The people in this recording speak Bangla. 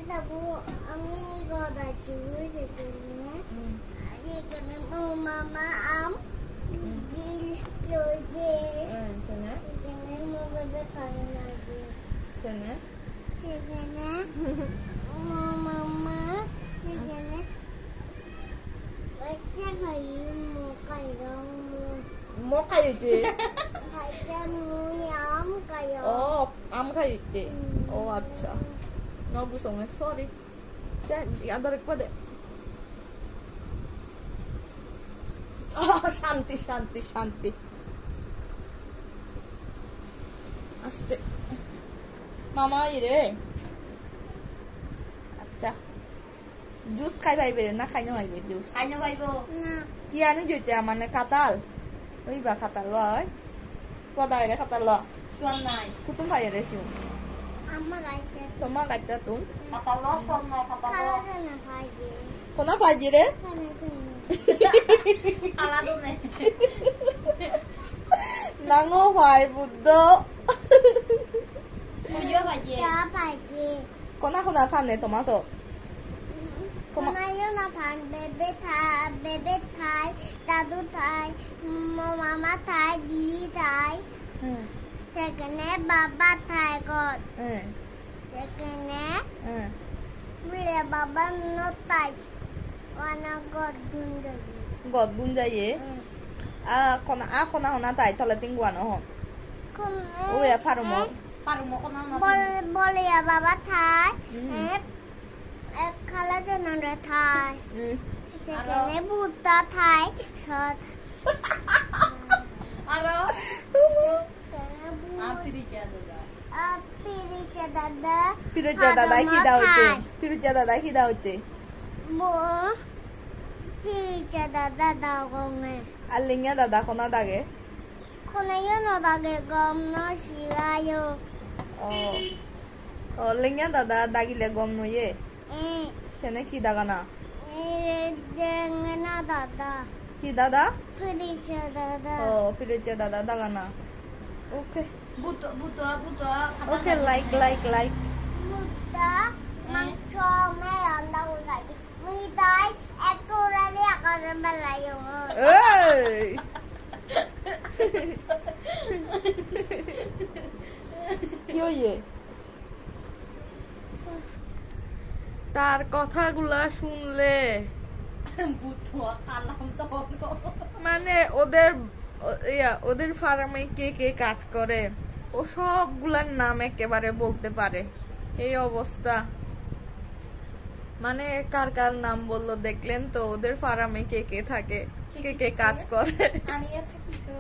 Tahu kami goda cuci sebenarnya. Ini mama am Yoje. Sana. Ini mau berdekat lagi. Sana. Sana. Mama. Sana. Baca kayu mau kayu. 뭐 가유지? Kayu am kayu. 암 가유지. 아차. 너무 무서워. Sorry. 자, আদর করে শান্তি শান্তি শান্তি আস্তে মামা ইরে আচ্ছা জুস খাই পাইবে না খাইনো পাইবে জুস খাইনো পাইব না কি আনি জইতে মানে কাতাল ওইবা কাতাল লয় পদাই রে কাতাল ল সুয়ান নাই কুতুম খাই রে সিউ amma gaita তোমার গাইটা তুম কাতাল সুয়ান নাই কাতাল kalau sana pagi কোনা পাজি রে kana sana আলাদা নে নাঙো হয় বুদ্ধ কুইয়া ভাজি ya pagi কোনা কোনা খানে তোমার তো Kona yun na tan bebe thai dadu thai mama thai didi thai sekene baba thai god เออ sekene เออ beli baba no thai wana god dunda গদ বুন যাইয়ে কোনা হনা তাই তলে তিংগুয়ানো হন ও এ ফারমো পারু মকো না boleh ya baba thai khala jangan thai sekene buta thai sot আরো sekene buta আপিরিচা দাদা Piricha dada. পিরুজা দাদা কি দাওতে পিরুজা দাদা কি দাওতে Bo. Piricha dada dagome. আর লিঙ্গা দাদা কোনা দাগে Kona yun o dage gom no shirayo. ও লিঙ্গা দাদা দাগিলে গম নয়ে Eh. সেনে কি দাগা না Dengena dada. কি দাদা Piricha dada. ও পিরুজা দাদা দাগা না ওকে বুতো বুতো বুতো ওকে লাইক Muda. Mang chong me anda ulai. Mudai. Aku rani akan melayu. এই কি হইয়ে তার কথাগুলা শুনলে বুতো কালাম তো মানে ওদের ফার্মে কে কে কাজ করে ও সবগুলার নাম একেবারে বলতে পারে এই অবস্থা মানে কার কার নাম বললো দেখলেন তো ওদের ফার্মে কে কে থাকে কে কে কাজ করে আনিয়া থাকি তো